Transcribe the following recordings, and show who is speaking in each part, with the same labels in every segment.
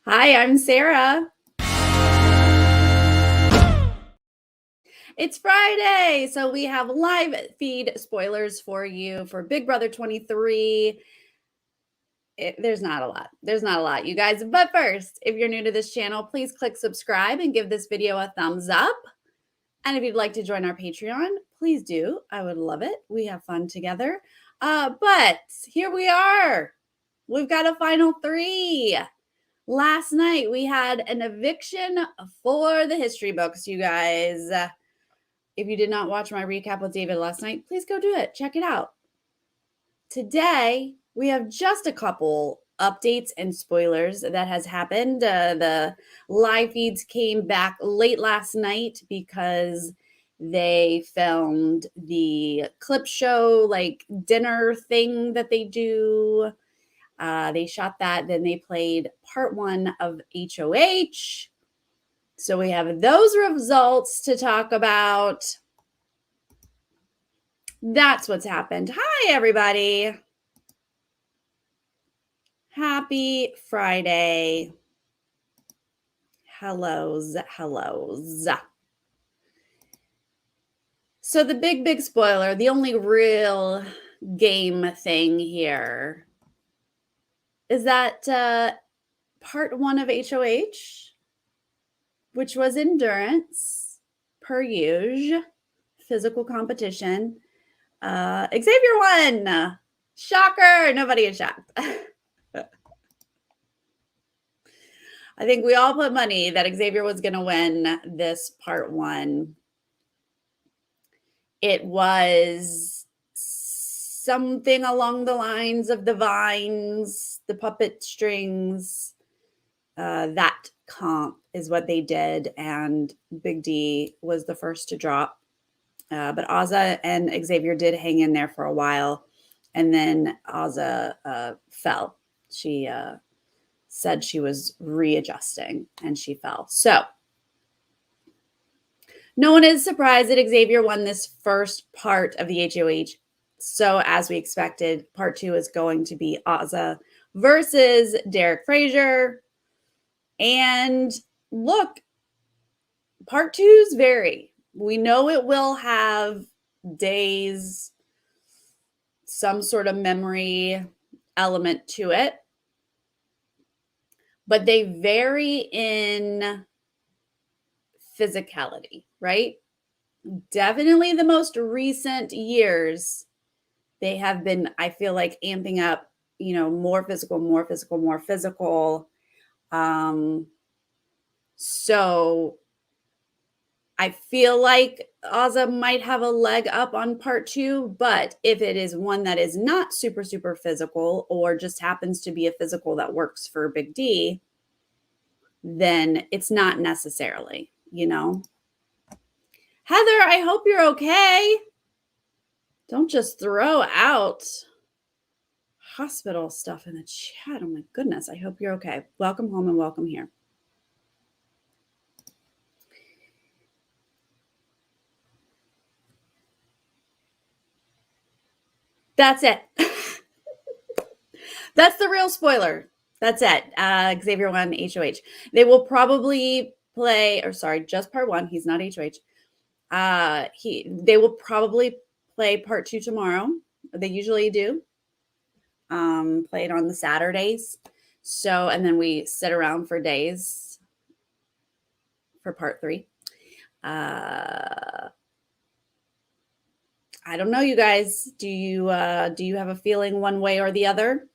Speaker 1: Hi, I'm Sarah. It's Friday, so we have live feed spoilers for you for Big Brother 23. There's not a lot. There's not a lot, you guys. But first, if you're new to this channel, please click subscribe and give this video a thumbs up. And if you'd like to join our Patreon, please do. I would love it. We have fun together. But here we are. We've got a final three. Last night, we had an eviction for the history books, you guys. If you did not watch my recap with David last night, please go do it. Check it out. Today, we have just a couple updates and spoilers that has happened. The live feeds came back late last night because they filmed the clip show, like dinner thing that they do. They shot that. Then they played part 1 of HOH. So we have those results to talk about. That's what's happened. Hi, everybody. Happy Friday. Hellos. So the big spoiler, the only real game thing here is that part 1 of HOH, which was endurance, per usual, physical competition. Xavier won. Shocker. Nobody is shocked. I think we all put money that Xavier was going to win this part 1. It was something along the lines of the vines, the puppet strings. That comp is what they did. And Big D was the first to drop. But Azah and Xavier did hang in there for a while. And then Azah fell. She said she was readjusting and she fell. So no one is surprised that Xavier won this first part of the HOH. So as we expected, part 2 is going to be Azah versus Derek Frazier. And look, part 2s vary. We know it will have days, some sort of memory element to it, but they vary in physicality, right? Definitely the most recent years, they have been, I feel like, amping up, more physical. So I feel like Azah might have a leg up on part 2, but if it is one that is not super physical or just happens to be a physical that works for Big D, then it's not necessarily, Heather, I hope you're okay. Don't just throw out hospital stuff in the chat. Oh my goodness, I hope you're okay. Welcome home and welcome here. That's it. That's the real spoiler. That's it. Xavier won HOH. They will probably play, just part 1. He's not HOH. They will probably play part 2 tomorrow. They usually do. Play it on the Saturdays. So, and then we sit around for days for part 3. I don't know, you guys. Do you have a feeling one way or the other?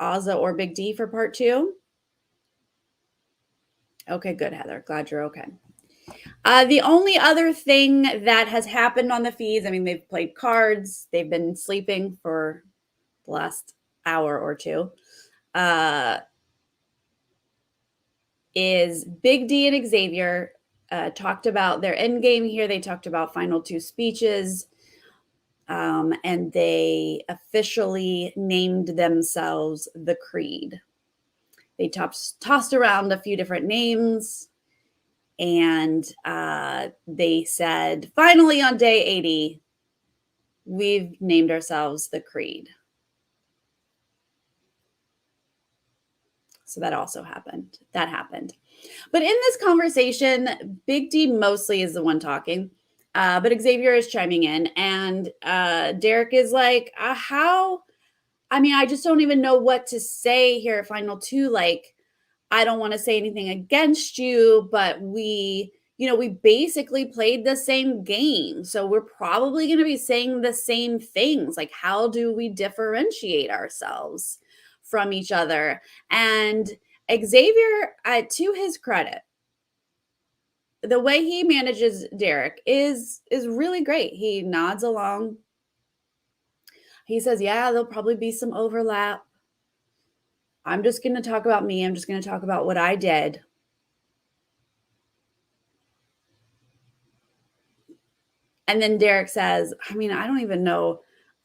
Speaker 1: Azah or Big D for part 2? Okay, good, Heather. Glad you're okay. The only other thing that has happened on the feeds, I mean, they've played cards. They've been sleeping for the last hour or two, is Big D and Xavier talked about their end game here. They talked about final 2 speeches. And they officially named themselves the Creed. They tossed around a few different names, and they said, finally on day 80, we've named ourselves the Creed. So that also happened. That happened. But in this conversation, Big D mostly is the one talking. But Xavier is chiming in, and Derek is like, how? I mean, I just don't even know what to say here at Final Two. Like, I don't want to say anything against you, but we basically played the same game. So we're probably going to be saying the same things. Like, how do we differentiate ourselves from each other? And Xavier, to his credit, the way he manages Derek is really great. He nods along. He says, yeah, there'll probably be some overlap. I'm just going to talk about me. I'm just going to talk about what I did. And then Derek says, I mean, I don't even know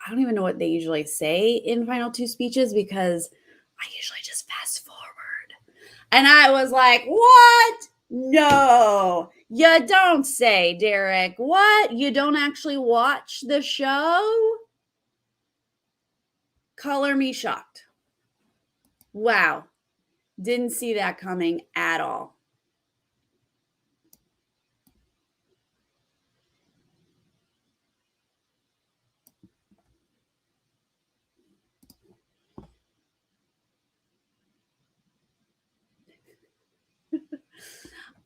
Speaker 1: what they usually say in Final Two speeches because I usually just fast forward. And I was like, what? No, you don't say, Derek. What? You don't actually watch the show? Color me shocked. Wow. Didn't see that coming at all.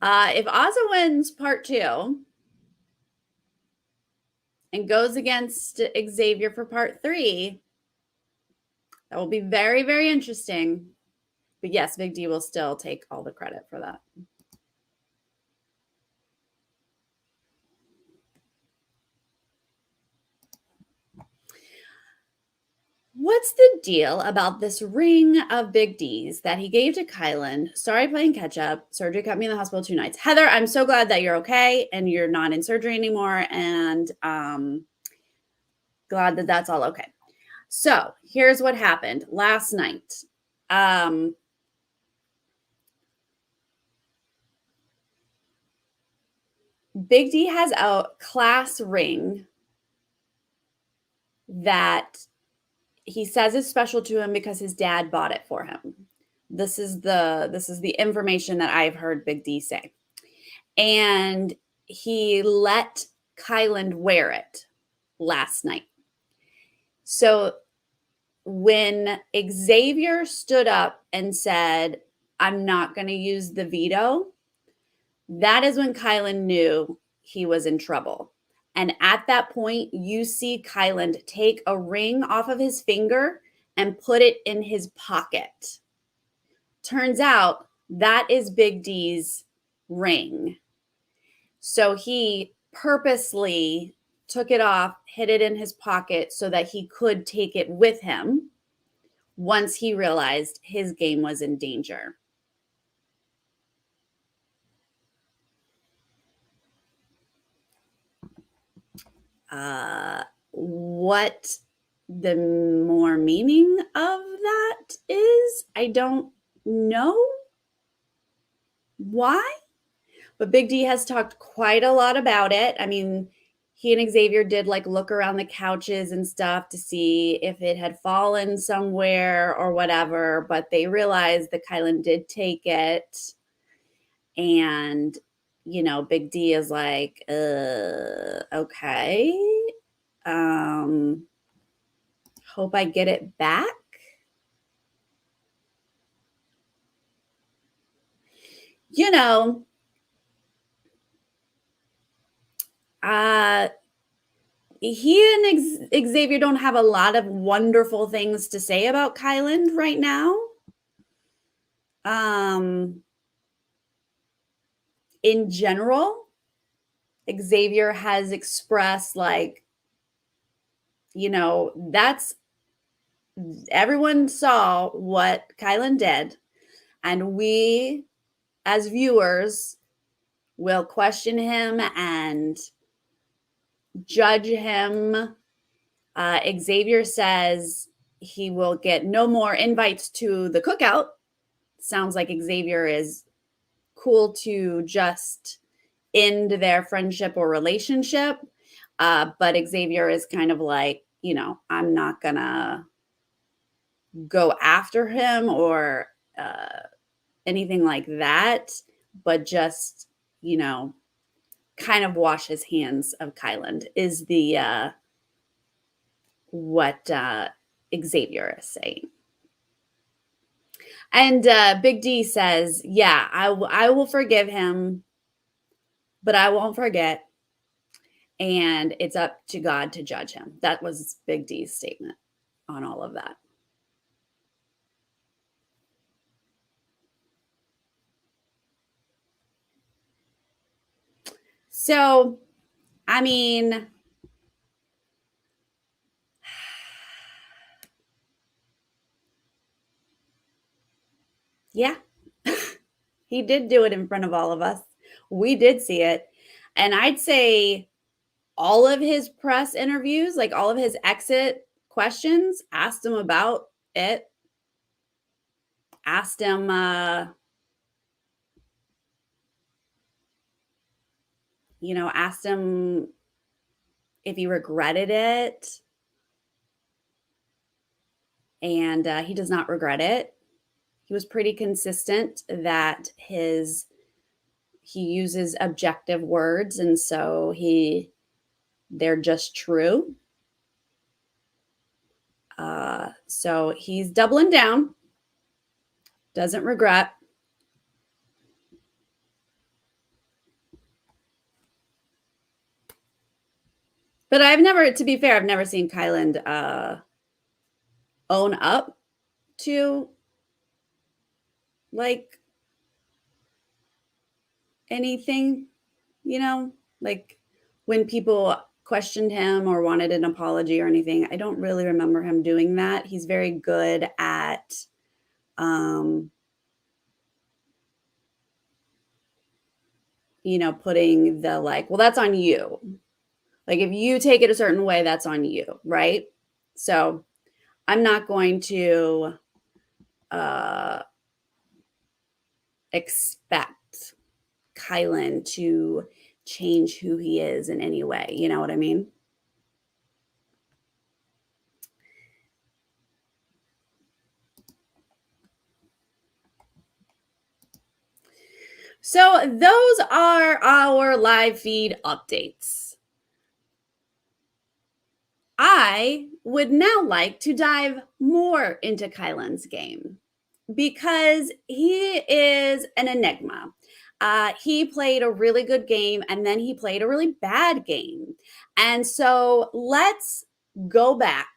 Speaker 1: If Ozza wins part 2 and goes against Xavier for part 3, that will be very, very interesting. But yes, Big D will still take all the credit for that. What's the deal about this ring of Big D's that he gave to Kyland? Sorry, playing catch up. Surgery kept me in the hospital 2 nights. Heather, I'm so glad that you're okay and you're not in surgery anymore. And glad that that's all okay. So here's what happened last night. Big D has a class ring that he says is special to him because his dad bought it for him. This is the information that I've heard Big D say. And he let Kyland wear it last night. So when Xavier stood up and said, I'm not going to use the veto, that is when Kyland knew he was in trouble. And at that point, you see Kyland take a ring off of his finger and put it in his pocket. Turns out that is Big D's ring. So he purposely took it off, hid it in his pocket so that he could take it with him once he realized his game was in danger. What the more meaning of that is, I don't know why, but Big D has talked quite a lot about it. I mean, he and Xavier did like look around the couches and stuff to see if it had fallen somewhere or whatever, but they realized that Kyland did take it. And, Big D is like, okay. Hope I get it back. He and Xavier don't have a lot of wonderful things to say about Kyland right now. In general, Xavier has expressed that's everyone saw what Kyland did, and we as viewers will question him and judge him. Xavier says he will get no more invites to the cookout. Sounds like Xavier is cool to just end their friendship or relationship. But Xavier is kind of like, I'm not gonna go after him or anything like that, but just, kind of wash his hands of Kyland is the what Xavier is saying. And Big D says, yeah, I will forgive him, but I won't forget. And it's up to God to judge him. That was Big D's statement on all of that. So, I mean, yeah, he did do it in front of all of us. We did see it. And I'd say all of his press interviews, like all of his exit questions, asked him about it, asked him, asked him if he regretted it. And he does not regret it. He was pretty consistent that he uses objective words, and so they're just true. So he's doubling down, doesn't regret. But to be fair, I've never seen Kyland own up to like anything, like when people questioned him or wanted an apology or anything. I don't really remember him doing that. He's very good at putting the well, that's on you. Like if you take it a certain way, that's on you, right? So I'm not going to expect Kyland to change who he is in any way. You know what I mean? So those are our live feed updates. I would now like to dive more into Kyland's game because he is an enigma. He played a really good game and then he played a really bad game. And so let's go back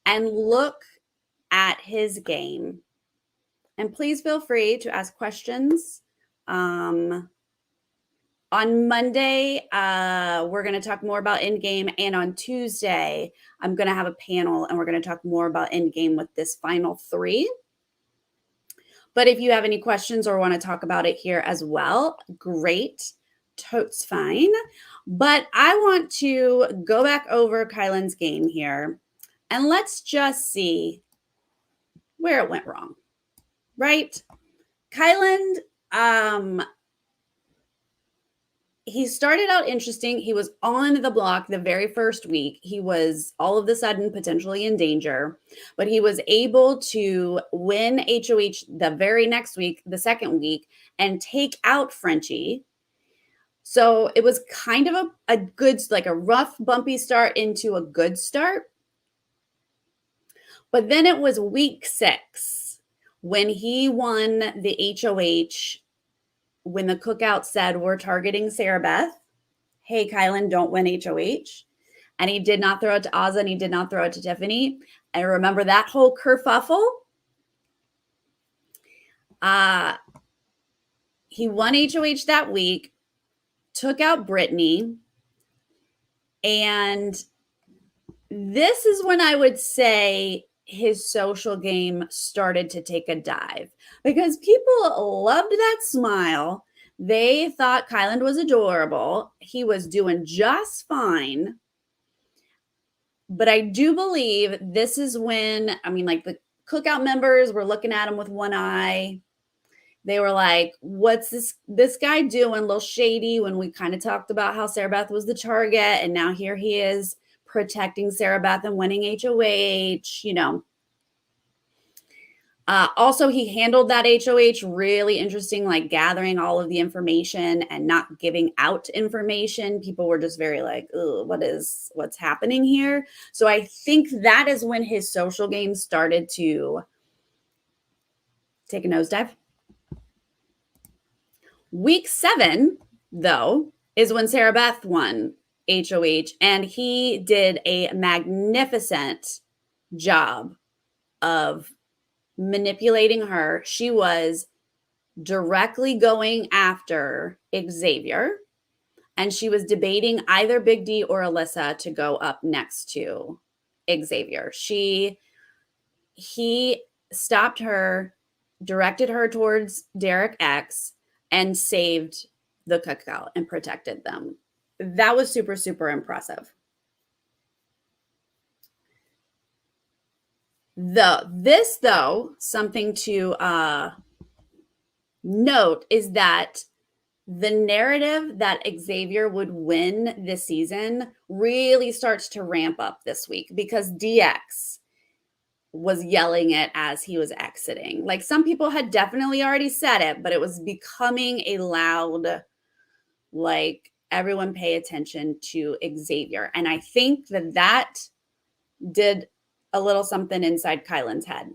Speaker 1: and look at his game. And please feel free to ask questions. On Monday, we're going to talk more about endgame. And on Tuesday, I'm going to have a panel and we're going to talk more about endgame with this final 3. But if you have any questions or want to talk about it here as well, great. Totes fine. But I want to go back over Kyland's game here and let's just see where it went wrong, right? Kyland, he started out interesting. He was on the block the very first week. He was all of a sudden potentially in danger, but he was able to win HOH the very next week, the second week, and take out Frenchie. So it was kind of a good, like a rough, bumpy start into a good start. But then it was week 6 when he won the HOH. When the cookout said, we're targeting Sarah Beth. Hey, Kyland, don't win HOH. And he did not throw it to Ozza and he did not throw it to Tiffany. I remember that whole kerfuffle. He won HOH that week, took out Brittany. And this is when I would say his social game started to take a dive because people loved that smile. They thought Kyland was adorable. He was doing just fine. But I do believe this is when, the cookout members were looking at him with one eye. They were like, what's this guy doing? A little shady when we kind of talked about how Sarah Beth was the target. And now here he is protecting Sarah Beth and winning HOH, Also, he handled that HOH really interesting, like gathering all of the information and not giving out information. People were just very like, "Oh, what's happening here?" So I think that is when his social game started to take a nosedive. Week 7, though, is when Sarah Beth won HOH, and he did a magnificent job of manipulating her. She was directly going after Xavier, and she was debating either Big D or Alyssa to go up next to Xavier. He stopped her, directed her towards Derek X, and saved the cookout and protected them. That was super, super impressive. This, though, something to note is that the narrative that Xavier would win this season really starts to ramp up this week because DX was yelling it as he was exiting. Like, some people had definitely already said it, but it was becoming a loud, like, everyone pay attention to Xavier. And I think that did a little something inside Kyland's head.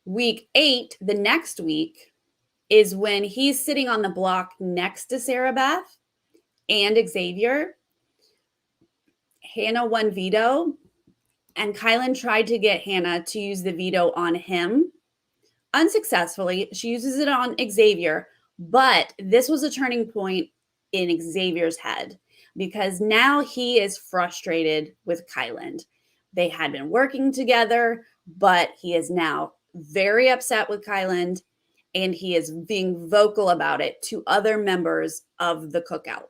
Speaker 1: Week 8, the next week, is when he's sitting on the block next to Sarah Beth and Xavier. Hannah won veto, and Kyland tried to get Hannah to use the veto on him. Unsuccessfully, she uses it on Xavier, but this was a turning point in Xavier's head because now he is frustrated with Kyland. They had been working together, but he is now very upset with Kyland, and he is being vocal about it to other members of the cookout.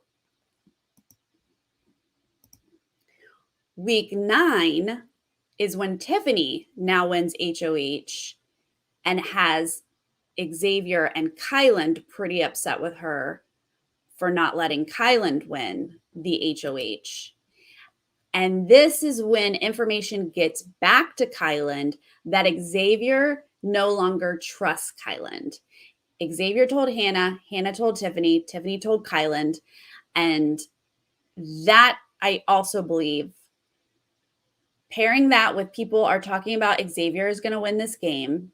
Speaker 1: Week 9 is when Tiffany now wins HOH and has Xavier and Kyland pretty upset with her for not letting Kyland win the HOH. And this is when information gets back to Kyland that Xavier no longer trusts Kyland. Xavier told Hannah, Hannah told Tiffany, Tiffany told Kyland, and that I also believe, pairing that with people are talking about Xavier is going to win this game,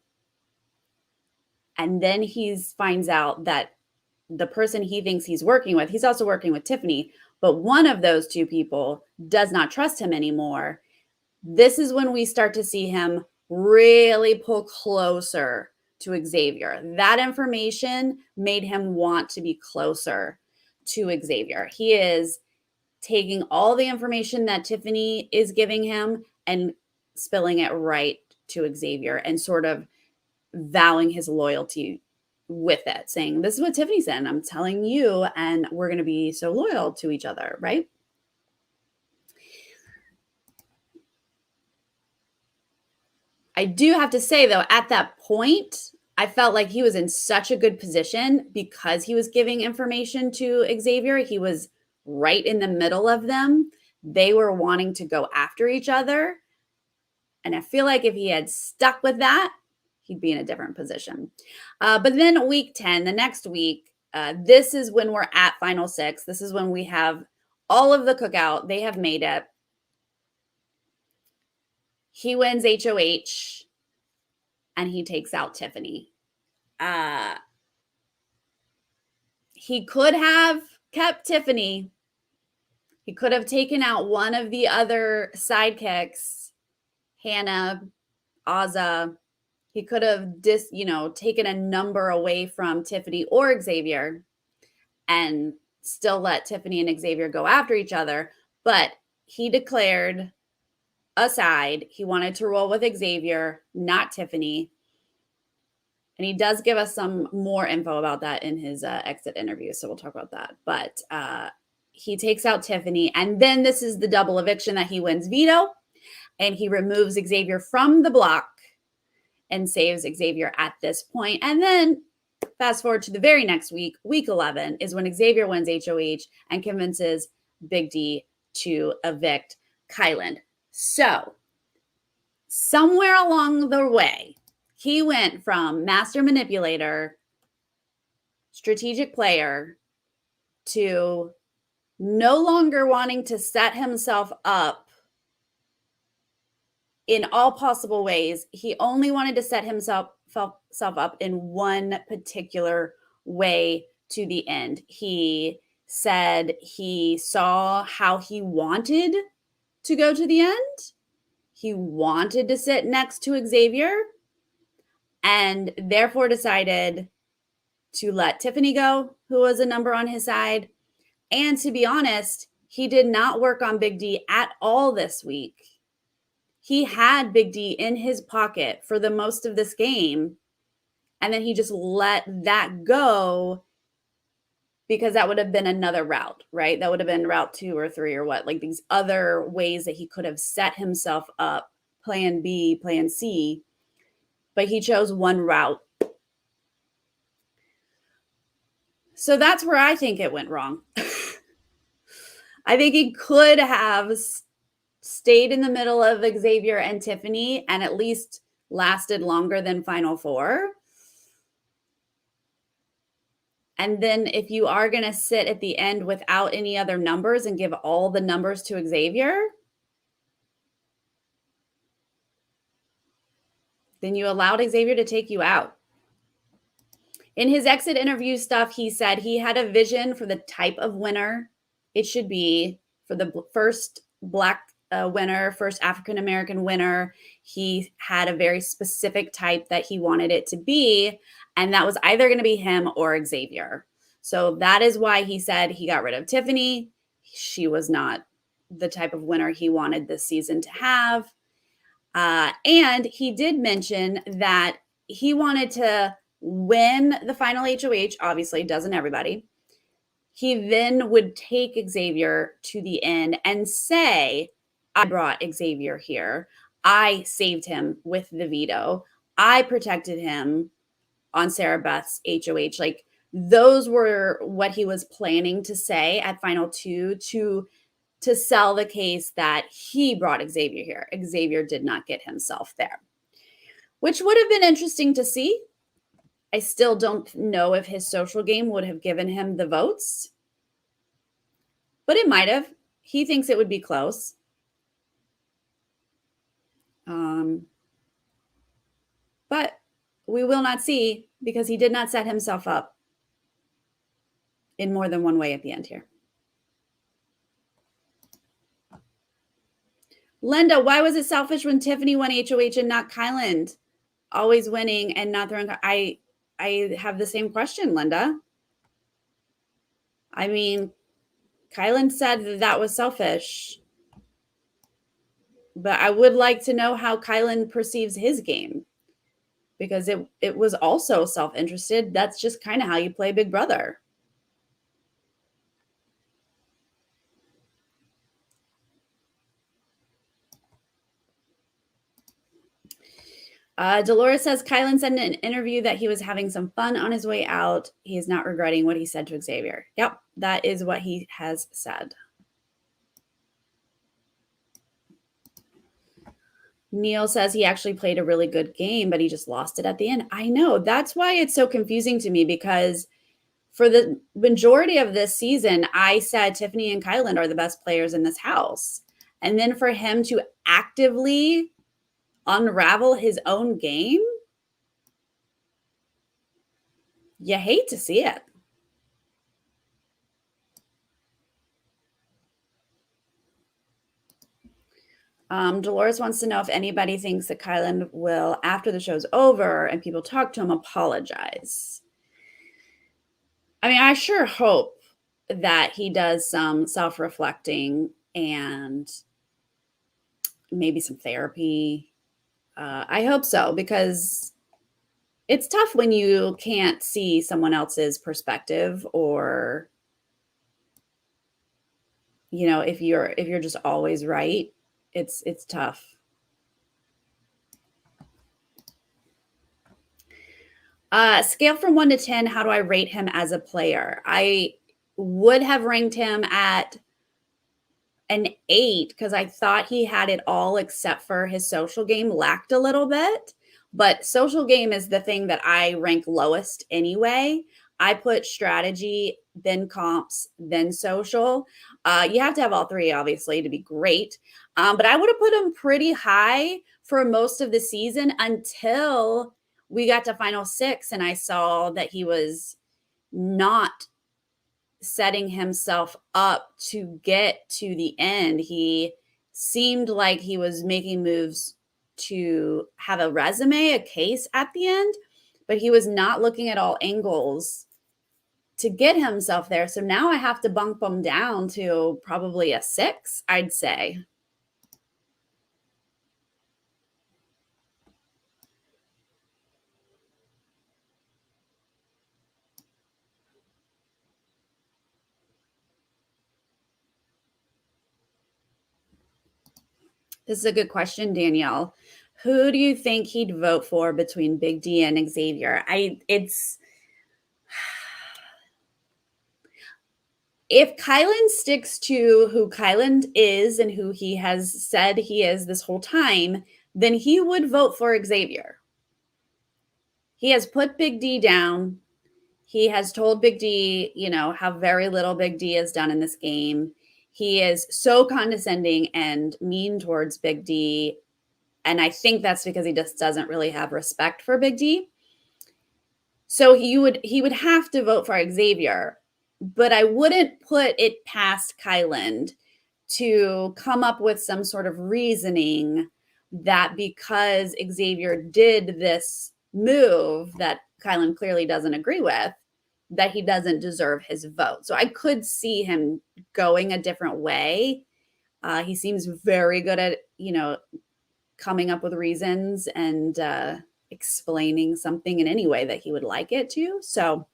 Speaker 1: and then he finds out that the person he thinks he's working with, he's also working with Tiffany, but one of those two people does not trust him anymore. This is when we start to see him really pull closer to Xavier. That information made him want to be closer to Xavier. He is taking all the information that Tiffany is giving him and spilling it right to Xavier and sort of vowing his loyalty with it, saying, this is what Tiffany said, and I'm telling you, and we're going to be so loyal to each other, right? I do have to say, though, at that point, I felt like he was in such a good position because he was giving information to Xavier. He was right in the middle of them. They were wanting to go after each other. And I feel like if he had stuck with that, he'd be in a different position. But then week 10, the next week, this is when we're at Final 6. This is when we have all of the cookout. They have made it. He wins HOH, and he takes out Tiffany. He could have kept Tiffany. He could have taken out one of the other sidekicks, Hannah, Azza. He could have taken a number away from Tiffany or Xavier and still let Tiffany and Xavier go after each other. But he declared a side. He wanted to roll with Xavier, not Tiffany. And he does give us some more info about that in his exit interview. So we'll talk about that. But he takes out Tiffany. And then this is the double eviction that he wins veto. And he removes Xavier from the block and saves Xavier at this point. And then fast forward to the very next week, week 11, is when Xavier wins HOH and convinces Big D to evict Kyland. So somewhere along the way, he went from master manipulator, strategic player, to no longer wanting to set himself up in all possible ways. He only wanted to set himself up in one particular way to the end. He said he saw how he wanted to go to the end. He wanted to sit next to Xavier and therefore decided to let Tiffany go, who was a number on his side. And to be honest, he did not work on Big D at all this week. He had Big D in his pocket for the most of this game, and then he just let that go because that would have been another route, right? That would have been route 2 or 3 or what, like these other ways that he could have set himself up, plan B, plan C, but he chose one route. So that's where I think it went wrong. I think he could have stayed in the middle of Xavier and Tiffany and at least lasted longer than Final Four. And then if you are going to sit at the end without any other numbers and give all the numbers to Xavier, then you allowed Xavier to take you out. In his exit interview stuff, he said he had a vision for the type of winner it should be for the first Black winner, first African-American winner. He had a very specific type that he wanted it to be, and that was either going to be him or Xavier. So that is why he said he got rid of Tiffany. She was not the type of winner he wanted this season to have. And he did mention that he wanted to win the final HOH, obviously, doesn't everybody. He then would take Xavier to the end and say, I brought Xavier here. I saved him with the veto. I protected him on Sarah Beth's HOH. Like, those were what he was planning to say at Final 2 to sell the case that he brought Xavier here. Xavier did not get himself there, which would have been interesting to see. I still don't know if his social game would have given him the votes, but it might have. He thinks it would be close. But we will not see because he did not set himself up in more than one way at the end here. Linda, why was it selfish when Tiffany won HOH and not Kyland? Always winning and not throwing. I have the same question, Linda. I mean, Kyland said that was selfish, but I would like to know how Kyland perceives his game, because it was also self-interested. That's just kind of how you play Big Brother. Dolores says Kyland said in an interview that he was having some fun on his way out. He is not regretting what he said to Xavier. Yep, that is what he has said. Neil says he actually played a really good game, but he just lost it at the end. I know. That's why it's so confusing to me, because for the majority of this season, I said Tiffany and Kyland are the best players in this house. And then for him to actively unravel his own game, you hate to see it. Dolores wants to know if anybody thinks that Kyland will, after the show's over and people talk to him, apologize. I mean, I sure hope that he does some self-reflecting and maybe some therapy. I hope so, because it's tough when you can't see someone else's perspective, or, you know, if you're just always right, it's tough. Scale from 1 to 10, how do I rate him as a player? I would have ranked him at an 8 because I thought he had it all except for his social game lacked a little bit. But social game is the thing that I rank lowest anyway. I put strategy, then comps, then social. You have to have all three, obviously, to be great. But I would have put him pretty high for most of the season until we got to final 6 and I saw that he was not setting himself up to get to the end. He seemed like he was making moves to have a resume, a case at the end, but he was not looking at all angles to get himself there. So now I have to bump him down to probably a 6, I'd say. This is a good question, Danielle. Who do you think he'd vote for between Big D and Xavier? If Kyland sticks to who Kyland is and who he has said he is this whole time, then he would vote for Xavier. He has put Big D down. He has told Big D, how very little Big D has done in this game. He is so condescending and mean towards Big D. And I think that's because he just doesn't really have respect for Big D. So he would have to vote for Xavier, but I wouldn't put it past Kyland to come up with some sort of reasoning that because Xavier did this move that Kyland clearly doesn't agree with, that he doesn't deserve his vote. So I could see him going a different way. He seems very good at, coming up with reasons and explaining something in any way that he would like it to. So,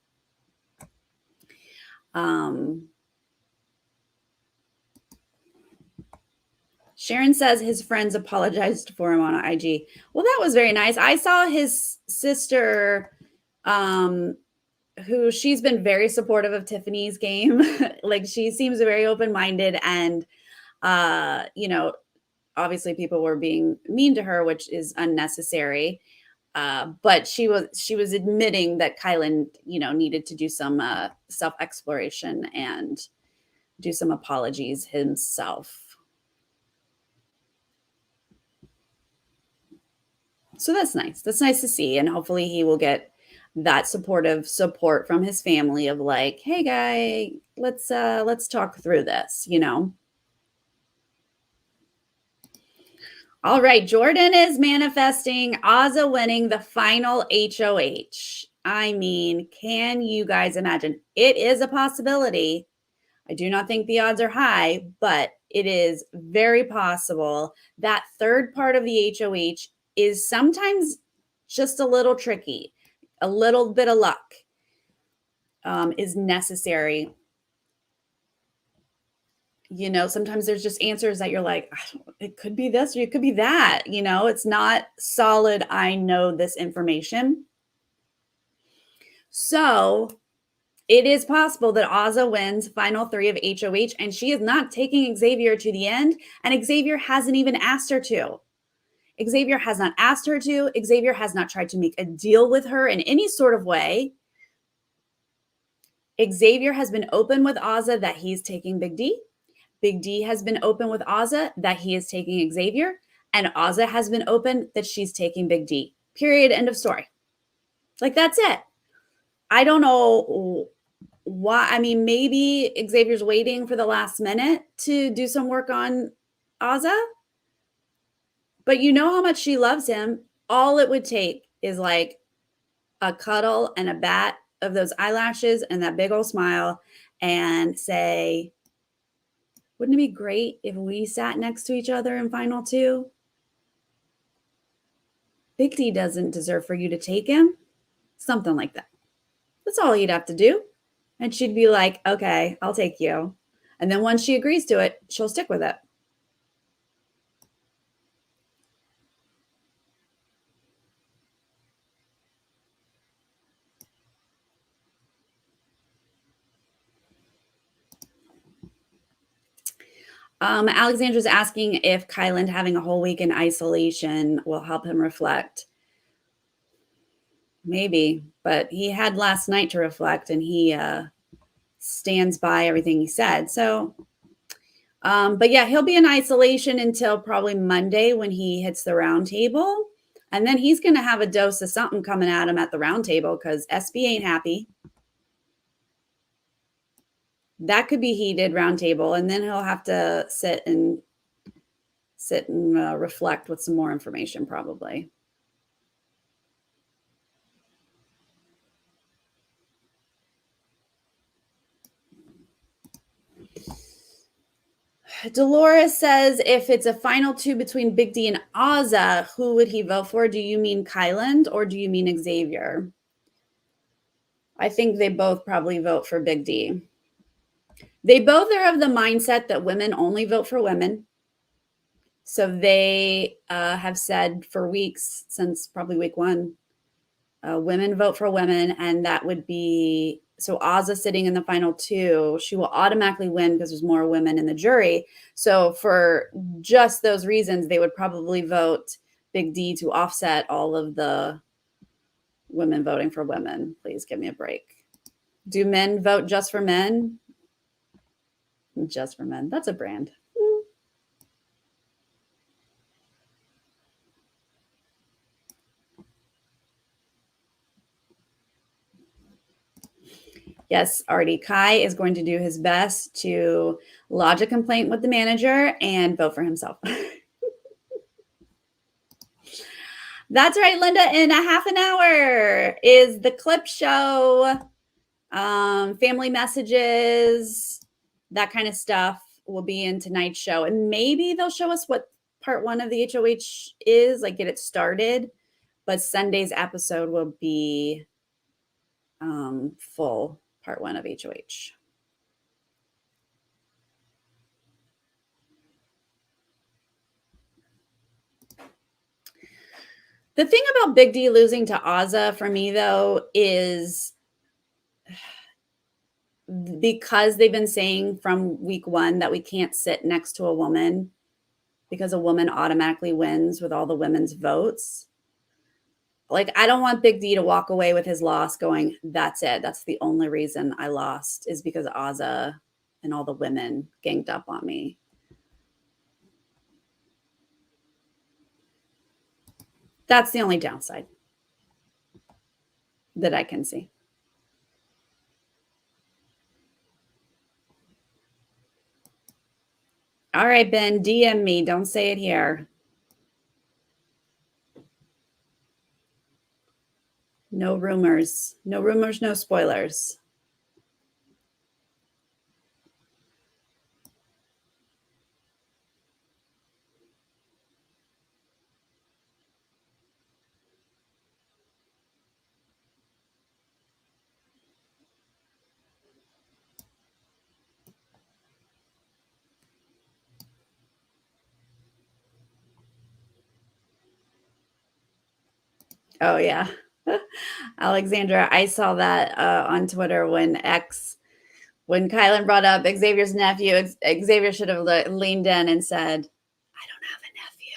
Speaker 1: Sharon says his friends apologized for him on IG. Well, that was very nice. I saw his sister, who she's been very supportive of Tiffany's game. Like she seems very open-minded and, obviously people were being mean to her, which is unnecessary. But she was admitting that Kyland, needed to do some self-exploration and do some apologies himself. So that's nice. That's nice to see. And hopefully he will get that supportive support from his family of like, hey guy, let's talk through this, All right, Jordan is manifesting Ozza winning the final HOH. I mean, can you guys imagine? It is a possibility. I do not think the odds are high, but it is very possible. That third part of the HOH is sometimes just a little tricky. A little bit of luck is necessary. Sometimes there's just answers that you're like, it could be this or it could be that. It's not solid. I know this information. So it is possible that Ozza wins final 3 of HOH and she is not taking Xavier to the end. And Xavier hasn't even asked her to. Xavier has not asked her to. Xavier has not tried to make a deal with her in any sort of way. Xavier has been open with Ozza that he's taking Big D. Big D has been open with Ozza that he is taking Xavier. And Ozza has been open that she's taking Big D. Period. End of story. Like, that's it. I don't know why. I mean, maybe Xavier's waiting for the last minute to do some work on Ozza. But you know how much she loves him. All it would take is like a cuddle and a bat of those eyelashes and that big old smile and say, wouldn't it be great if we sat next to each other in final 2? Big D doesn't deserve for you to take him. Something like that. That's all he'd have to do. And she'd be like, okay, I'll take you. And then once she agrees to it, she'll stick with it. Alexandra's asking if Kyland having a whole week in isolation will help him reflect. Maybe, but he had last night to reflect, and he stands by everything he said. So, but yeah, he'll be in isolation until probably Monday when he hits the round table. And then he's going to have a dose of something coming at him at the round table because SB ain't happy. That could be heated round table. And then he'll have to sit and reflect with some more information probably. Dolores says, if it's a final two between Big D and Ozza, who would he vote for? Do you mean Kyland or do you mean Xavier? I think they both probably vote for Big D. They both are of the mindset that women only vote for women. So they have said for weeks, since probably week one, women vote for women, and that would be, so Ozza sitting in the final two, she will automatically win because there's more women in the jury. So for just those reasons, they would probably vote Big D to offset all of the women voting for women. Please give me a break. Do men vote just for men? Just for men. That's a brand. Yes, Artie. Kai is going to do his best to lodge a complaint with the manager and vote for himself. That's right, Linda. In a half an hour is the clip show, family messages, that kind of stuff will be in tonight's show. And maybe they'll show us what part one of the HOH is, like get it started. But Sunday's episode will be full part one of HOH. The thing about Big D losing to Ozza for me, though, is because they've been saying from week one that we can't sit next to a woman because a woman automatically wins with all the women's votes. Like, I don't want Big D to walk away with his loss going, that's it. That's the only reason I lost is because Ozza and all the women ganged up on me. That's the only downside that I can see. All right, Ben, DM me. Don't say it here. No rumors. No rumors, no spoilers. Oh, yeah. Alexandra, I saw that on Twitter when Kyland brought up Xavier's nephew. Xavier should have leaned in and said, I don't have a nephew.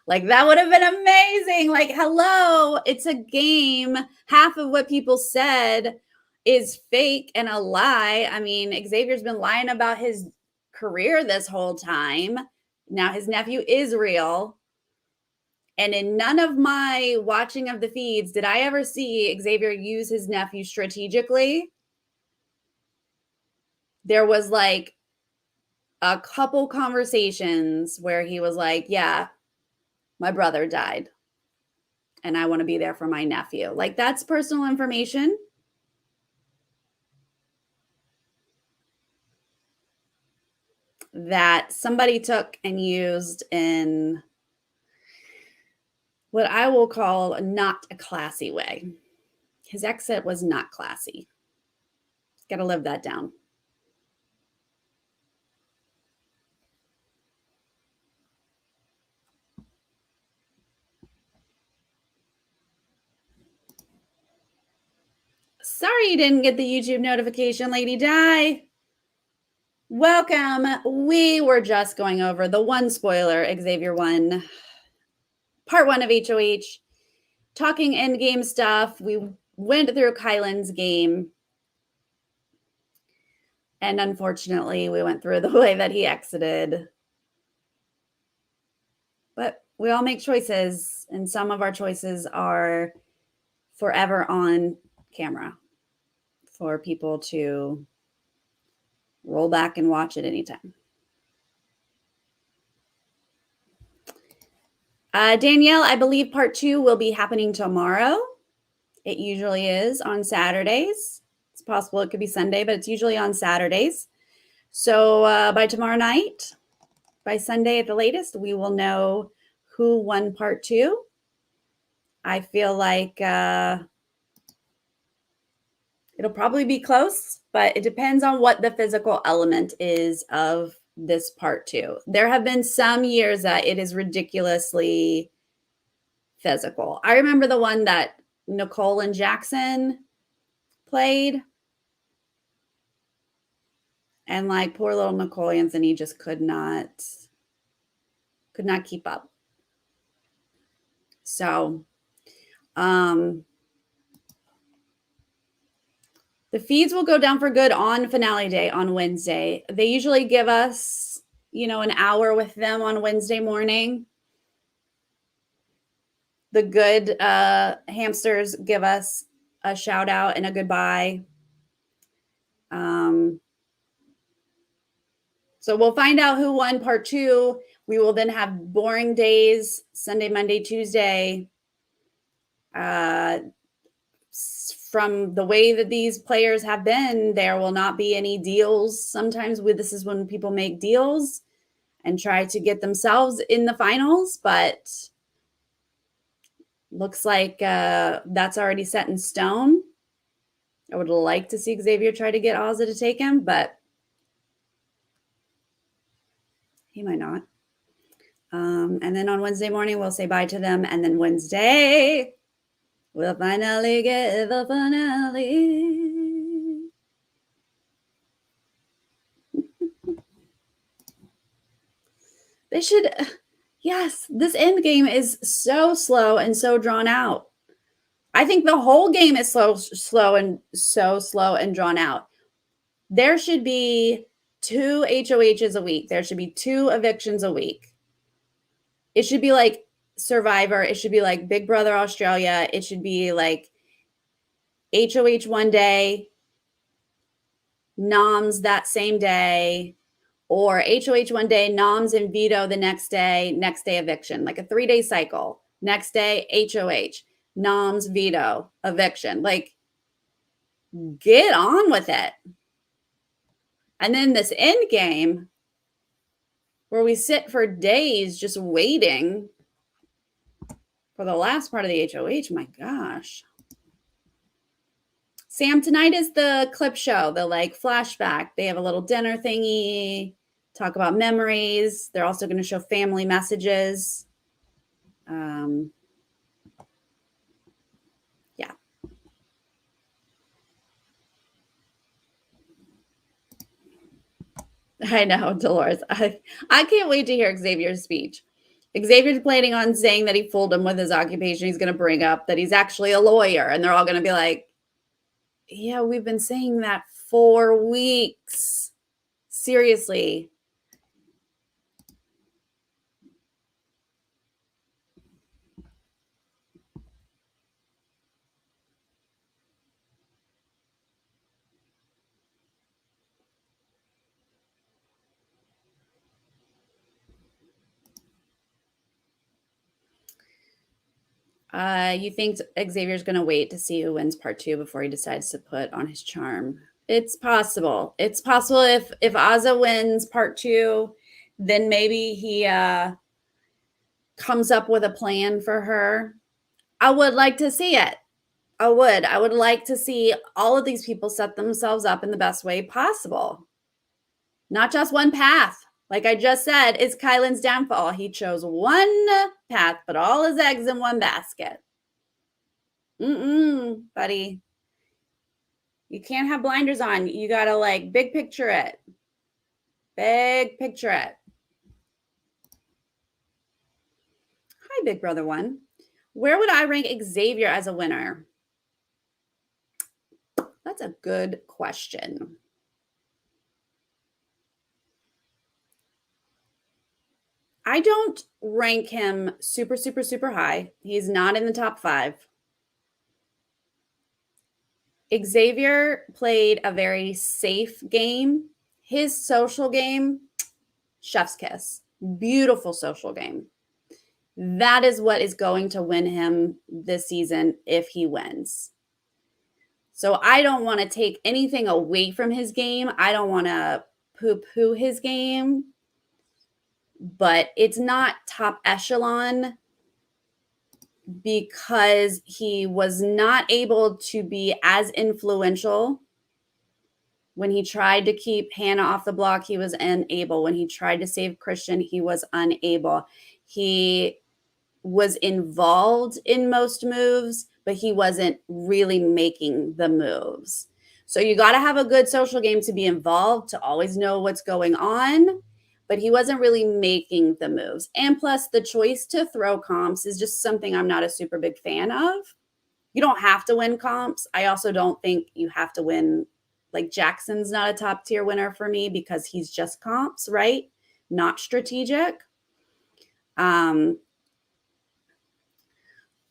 Speaker 1: Like, that would have been amazing. Like, hello, it's a game. Half of what people said is fake and a lie. I mean, Xavier's been lying about his career this whole time. Now his nephew is real. And in none of my watching of the feeds did I ever see Xavier use his nephew strategically. There was like a couple conversations where he was like, yeah, my brother died and I want to be there for my nephew. Like, that's personal information. That somebody took and used in what I will call not a classy way. His exit was not classy. Got to live that down. Sorry you didn't get the YouTube notification, Lady Di. Welcome. We were just going over the one spoiler, Xavier 1, part 1 of HOH, talking endgame stuff. We went through Kyland's game. And unfortunately, we went through the way that he exited. But we all make choices, and some of our choices are forever on camera for people to roll back and watch at any time. Danielle, I believe part 2 will be happening tomorrow. It usually is on Saturdays. It's possible it could be Sunday, but it's usually on Saturdays. So by tomorrow night, by Sunday at the latest, we will know who won part 2. I feel like it'll probably be close, but it depends on what the physical element is of this part 2. There have been some years that it is ridiculously physical. I remember the one that Nicole and Jackson played. And like poor little Nicole Anthony just could not keep up. So the feeds will go down for good on finale day on Wednesday. They usually give us, an hour with them on Wednesday morning. The good hamsters give us a shout out and a goodbye. So we'll find out who won part 2. We will then have boring days, Sunday, Monday, Tuesday. From the way that these players have been, there will not be any deals. Sometimes this is when people make deals and try to get themselves in the finals, but looks like that's already set in stone. I would like to see Xavier try to get Ozzy to take him, but he might not. And then on Wednesday morning, we'll say bye to them. And then Wednesday, we'll finally get the finale. They should, yes, this end game is so slow and so drawn out. I think the whole game is slow and drawn out. There should be 2 HOHs a week. There should be 2 evictions a week. It should be like Survivor. It should be like Big Brother Australia. It should be like HOH one day, noms that same day, or HOH one day, noms and veto the next day eviction, like a 3-day cycle. Next day, HOH, noms, veto, eviction. Like, get on with it. And then this end game where we sit for days just waiting for the last part of the HOH. My gosh. Sam, tonight is the clip show, the like flashback. They have a little dinner thingy, talk about memories. They're also going to show family messages. Yeah. I know, Dolores. I can't wait to hear Xavier's speech. Xavier's planning on saying that he fooled him with his occupation. He's going to bring up that he's actually a lawyer. And they're all going to be like, yeah, we've been saying that for weeks. Seriously. You think Xavier's going to wait to see who wins part 2 before he decides to put on his charm? It's possible. It's possible if Azza wins part 2, then maybe he comes up with a plan for her. I would like to see it. I would like to see all of these people set themselves up in the best way possible. Not just one path. Like I just said, it's Kyland's downfall. He chose one path, put all his eggs in one basket. Buddy. You can't have blinders on. You got to like big picture it. Big picture it. Hi, Big Brother 1. Where would I rank Xavier as a winner? That's a good question. I don't rank him super, super, super high. He's not in the top 5. Xavier played a very safe game. His social game, chef's kiss. Beautiful social game. That is what is going to win him this season if he wins. So I don't want to take anything away from his game. I don't want to poo-poo his game, but it's not top echelon because he was not able to be as influential. When he tried to keep Hannah off the block, he was unable. When he tried to save Christian, he was unable. He was involved in most moves, but he wasn't really making the moves. So you got to have a good social game to be involved, to always know what's going on, but he wasn't really making the moves. And plus, the choice to throw comps is just something I'm not a super big fan of. You don't have to win comps. I also don't think you have to win. Like Jackson's not a top tier winner for me because he's just comps, right? Not strategic.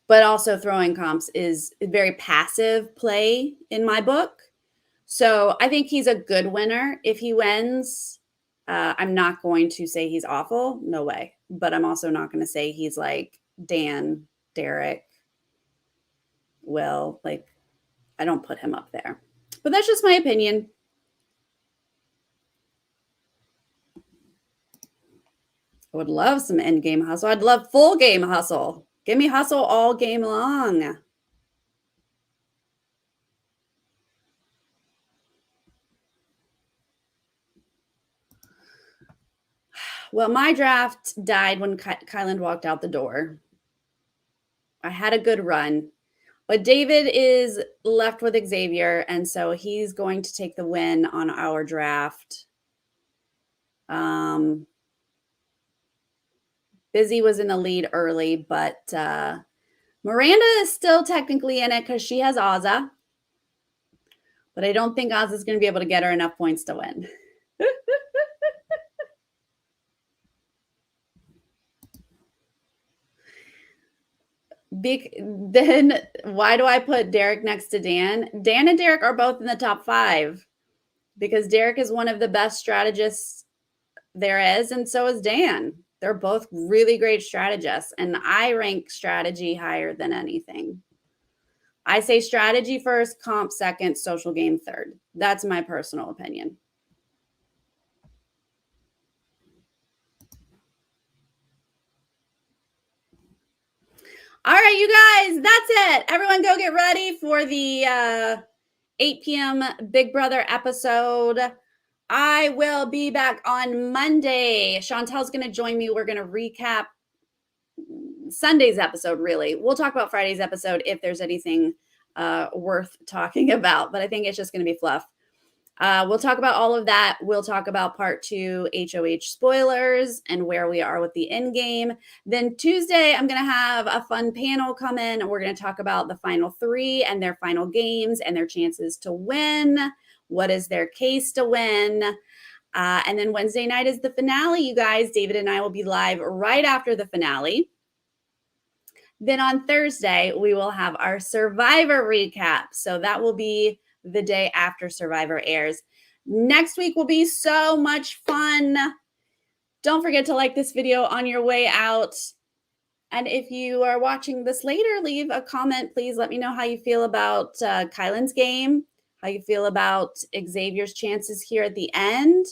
Speaker 1: But also throwing comps is a very passive play in my book. So I think he's a good winner if he wins. I'm not going to say he's awful. No way. But I'm also not going to say he's like Dan, Derek, Will. Like, I don't put him up there. But that's just my opinion. I would love some end game hustle. I'd love full game hustle. Give me hustle all game long. Well, my draft died when Kyland walked out the door. I had a good run, but David is left with Xavier, and so he's going to take the win on our draft. Busy was in the lead early, but Miranda is still technically in it because she has Azza, but I don't think Azza's going to be able to get her enough points to win. Then why do I put Derek next to Dan? Dan and Derek are both in the top 5 because Derek is one of the best strategists there is, and so is Dan. They're both really great strategists, and I rank strategy higher than anything. I say strategy first, comp second, social game third. That's my personal opinion. All right, you guys, that's it. Everyone go get ready for the 8 p.m. Big Brother episode. I will be back on Monday. Chantel's going to join me. We're going to recap Sunday's episode, really. We'll talk about Friday's episode if there's anything worth talking about, but I think it's just going to be fluff. We'll talk about all of that. We'll talk about part 2 HOH spoilers and where we are with the end game. Then Tuesday, I'm going to have a fun panel come in, and we're going to talk about the final 3 and their final games and their chances to win. What is their case to win? And then Wednesday night is the finale, you guys. David and I will be live right after the finale. Then on Thursday, we will have our Survivor recap. So that will be the day after Survivor airs. Next week will be so much fun. Don't forget to like this video on your way out. And if you are watching this later, leave a comment. Please let me know how you feel about Kyland's game, how you feel about Xavier's chances here at the end.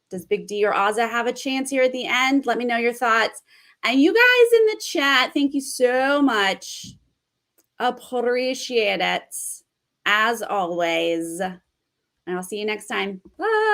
Speaker 1: Does Big D or Azza have a chance here at the end? Let me know your thoughts. And you guys in the chat, thank you so much. Appreciate it. As always. And I'll see you next time. Bye.